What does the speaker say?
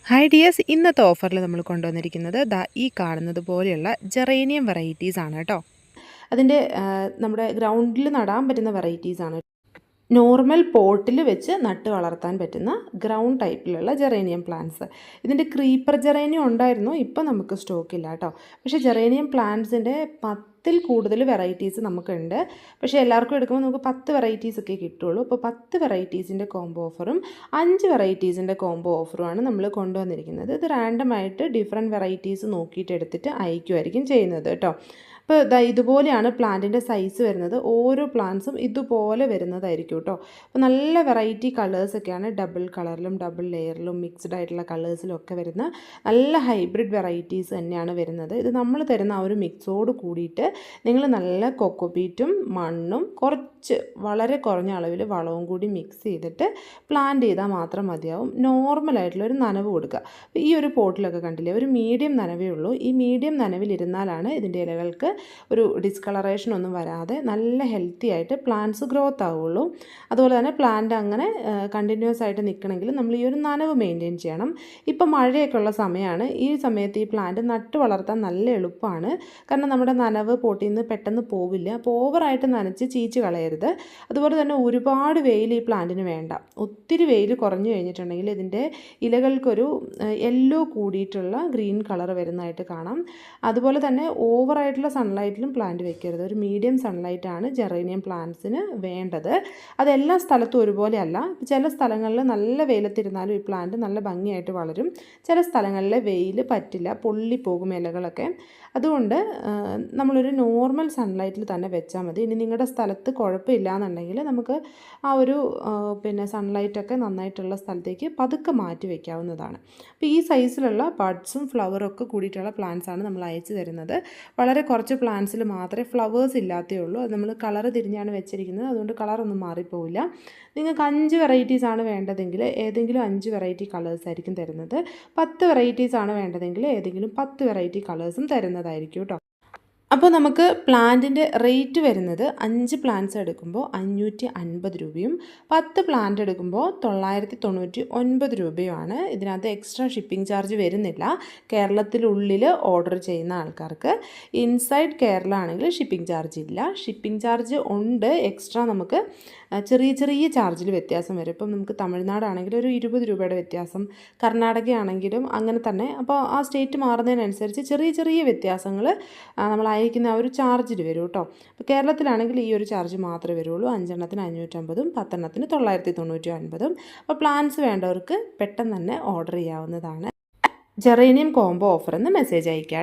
Hi dears, ഇന്നത്തെ ഓഫറിൽ നമ്മൾ കൊണ്ടുവന്നിരിക്കുന്നത് ഈ കാണുന്നത് പോലെയുള്ള ജെറേനിയം വെറൈറ്റീസ് ആണ് കേട്ടോ. അതിൻ്റെ നമ്മുടെ ഗ്രൗണ്ടിൽ നടാൻ പറ്റുന്ന വെറൈറ്റീസാണ്. നോർമൽ പോട്ടിൽ വെച്ച് നട്ട് വളർത്താൻ പറ്റുന്ന ഗ്രൗണ്ട് ടൈപ്പിലുള്ള ജെറേനിയം പ്ലാന്റ്സ്. ഇതിൻ്റെ ക്രീപ്പർ ജെറേനിയം ഉണ്ടായിരുന്നു, ഇപ്പം നമുക്ക് സ്റ്റോക്കില്ല കേട്ടോ. പക്ഷേ ജെറേനിയം പ്ലാന്റ്സിൻ്റെ 10ൽ കൂടുതൽ വെറൈറ്റീസ് നമുക്കുണ്ട്. പക്ഷേ എല്ലാവർക്കും എടുക്കുമ്പോൾ നമുക്ക് 10 വെറൈറ്റീസ് ഒക്കെ കിട്ടുള്ളൂ. അപ്പോൾ 10 വെറൈറ്റീസിൻ്റെ കോംബോ ഓഫറും 5 വെറൈറ്റീസിൻ്റെ കോംബോ ഓഫറുമാണ് നമ്മൾ കൊണ്ടുവന്നിരിക്കുന്നത്. ഇത് റാൻഡമായിട്ട് ഡിഫറെൻറ്റ് വെറൈറ്റീസ് നോക്കിയിട്ട് എടുത്തിട്ട് അയക്കുമായിരിക്കും ചെയ്യുന്നത് കേട്ടോ. അപ്പോൾ ഇതുപോലെയാണ് പ്ലാന്റിൻ്റെ സൈസ് വരുന്നത്. ഓരോ പ്ലാന്റ്സും ഇതുപോലെ വരുന്നതായിരിക്കും കേട്ടോ. അപ്പോൾ നല്ല വെറൈറ്റി കളേഴ്സൊക്കെയാണ്, ഡബിൾ കളറിലും ഡബിൾ ലെയറിലും മിക്സ്ഡ് ആയിട്ടുള്ള കളേഴ്സിലും ഒക്കെ വരുന്ന നല്ല ഹൈബ്രിഡ് വെറൈറ്റീസ് തന്നെയാണ് വരുന്നത്. ഇത് നമ്മൾ തരുന്ന ആ ഒരു മിക്സോട് കൂടിയിട്ട് നിങ്ങൾ നല്ല കൊക്കോപീറ്റും മണ്ണും വളരെ കുറഞ്ഞ അളവിൽ വളവും കൂടി മിക്സ് ചെയ്തിട്ട് പ്ലാന്റ് ചെയ്താൽ മാത്രം മതിയാവും. നോർമലായിട്ടുള്ള ഒരു നനവ് കൊടുക്കുക. അപ്പോൾ ഈ ഒരു പോട്ടിലൊക്കെ കണ്ടില്ലേ, ഒരു മീഡിയം നനവേ ഉള്ളൂ. ഈ മീഡിയം നനവിലിരുന്നാലാണ് ഇതിൻ്റെ ഇലകൾക്ക് ഒരു ഡിസ്കളറേഷൻ ഒന്നും വരാതെ നല്ല ഹെൽത്തി ആയിട്ട് പ്ലാന്റ്സ് ഗ്രോത്ത് ആവുള്ളൂ. അതുപോലെ തന്നെ പ്ലാന്റ് അങ്ങനെ കണ്ടിന്യൂസ് ആയിട്ട് നിൽക്കണമെങ്കിൽ നമ്മൾ ഈ ഒരു നനവ് മെയിൻറ്റെയിൻ ചെയ്യണം. ഇപ്പം മഴയൊക്കെ ഉള്ള സമയമാണ്. ഈ സമയത്ത് ഈ പ്ലാന്റ് നട്ട് വളർത്താൻ നല്ല എളുപ്പമാണ്. കാരണം നമ്മുടെ നനവ് പോട്ടിൽ നിന്ന് പെട്ടെന്ന് പോവില്ല. അപ്പോൾ ഓവറായിട്ട് നനച്ച് ചീച്ച് കളയരുത്. അതുപോലെ തന്നെ ഒരുപാട് വെയിൽ ഈ പ്ലാന്റിന് വേണ്ട. ഒത്തിരി വെയിൽ കുറഞ്ഞു കഴിഞ്ഞിട്ടുണ്ടെങ്കിൽ ഇതിൻ്റെ ഇലകൾക്കൊരു യെല്ലോ കൂടിയിട്ടുള്ള ഗ്രീൻ കളർ വരുന്നതായിട്ട് കാണാം. അതുപോലെ തന്നെ ഓവറായിട്ടുള്ള സൺലൈറ്റിലും പ്ലാന്റ് വെക്കരുത്. ഒരു മീഡിയം സൺലൈറ്റാണ് ജെറേനിയം പ്ലാന്റ്സിന് വേണ്ടത്. അതെല്ലാ സ്ഥലത്തും ഒരുപോലെ അല്ല. ചില സ്ഥലങ്ങളിൽ നല്ല വെയിലത്തിരുന്നാലും ഈ പ്ലാന്റ് നല്ല ഭംഗിയായിട്ട് വളരും. ചില സ്ഥലങ്ങളിൽ വെയിൽ പറ്റില്ല, പൊള്ളിപ്പോകും ഇലകളൊക്കെ. അതുകൊണ്ട് നമ്മളൊരു നോർമൽ സൺലൈറ്റിൽ തന്നെ വെച്ചാൽ മതി. ഇനി നിങ്ങളുടെ സ്ഥലത്ത് കുഴപ്പമില്ല എന്നുണ്ടെങ്കിൽ നമുക്ക് ആ ഒരു സൺലൈറ്റൊക്കെ നന്നായിട്ടുള്ള സ്ഥലത്തേക്ക് പതുക്കെ മാറ്റി വയ്ക്കാവുന്നതാണ്. അപ്പോൾ ഈ സൈസിലുള്ള ബഡ്സും ഫ്ലവറും ഒക്കെ കൂടിയിട്ടുള്ള പ്ലാന്റ്സാണ് നമ്മൾ അയച്ചു തരുന്നത്. വളരെ കുറച്ച് പ്ലാന്റ്സിൽ മാത്രമേ ഫ്ലവേഴ്സ് ഇല്ലാത്തേ ഉള്ളൂ. അത് നമ്മൾ കളർ തിരിഞ്ഞാണ് വെച്ചിരിക്കുന്നത്, അതുകൊണ്ട് കളറൊന്നും മാറിപ്പോവില്ല. നിങ്ങൾക്ക് 5 വെറൈറ്റീസ് ആണ് വേണ്ടതെങ്കിൽ ഏതെങ്കിലും 5 വെറൈറ്റി കളേഴ്സ് ആയിരിക്കും തരുന്നത്. 10 വെറൈറ്റീസ് ആണ് വേണ്ടതെങ്കിൽ ഏതെങ്കിലും 10 വെറൈറ്റി കളേഴ്സും തരുന്നതായിരിക്കും കേട്ടോ. അപ്പോൾ നമുക്ക് പ്ലാന്റിൻ്റെ റേറ്റ് വരുന്നത് 5 പ്ലാന്റ്സ് എടുക്കുമ്പോൾ 550 രൂപയും 10 പ്ലാന്റ് എടുക്കുമ്പോൾ 999 രൂപയുമാണ്. ഇതിനകത്ത് എക്സ്ട്രാ ഷിപ്പിംഗ് ചാർജ് വരുന്നില്ല കേരളത്തിനുള്ളിൽ ഓർഡർ ചെയ്യുന്ന ആൾക്കാർക്ക്. ഇൻസൈഡ് കേരള ആണെങ്കിൽ ഷിപ്പിംഗ് ചാർജ് ഇല്ല. ഷിപ്പിംഗ് ചാർജ് ഉണ്ട്, എക്സ്ട്രാ നമുക്ക് ചെറിയ ചെറിയ ചാർജിൽ വ്യത്യാസം വരും. ഇപ്പം നമുക്ക് തമിഴ്നാടാണെങ്കിൽ ഒരു 20 രൂപയുടെ വ്യത്യാസം, കർണാടക ആണെങ്കിലും അങ്ങനെ തന്നെ. അപ്പോൾ ആ സ്റ്റേറ്റ് മാറുന്നതിനനുസരിച്ച് ചെറിയ ചെറിയ വ്യത്യാസങ്ങൾ നമ്മൾ അയക്കുന്ന ആ ഒരു ചാർജിൽ വരും കേട്ടോ. അപ്പോൾ കേരളത്തിലാണെങ്കിൽ ഈ ഒരു ചാർജ് മാത്രമേ വരുള്ളൂ. 5 എണ്ണത്തിന് 550ഉം 10 എണ്ണത്തിന് 999. അപ്പോൾ പ്ലാൻസ് വേണ്ടവർക്ക് പെട്ടെന്ന് തന്നെ ഓർഡർ ചെയ്യാവുന്നതാണ്. ജെറേനിയം കോംബോ ഓഫർ എന്ന് മെസ്സേജ് അയക്കാം.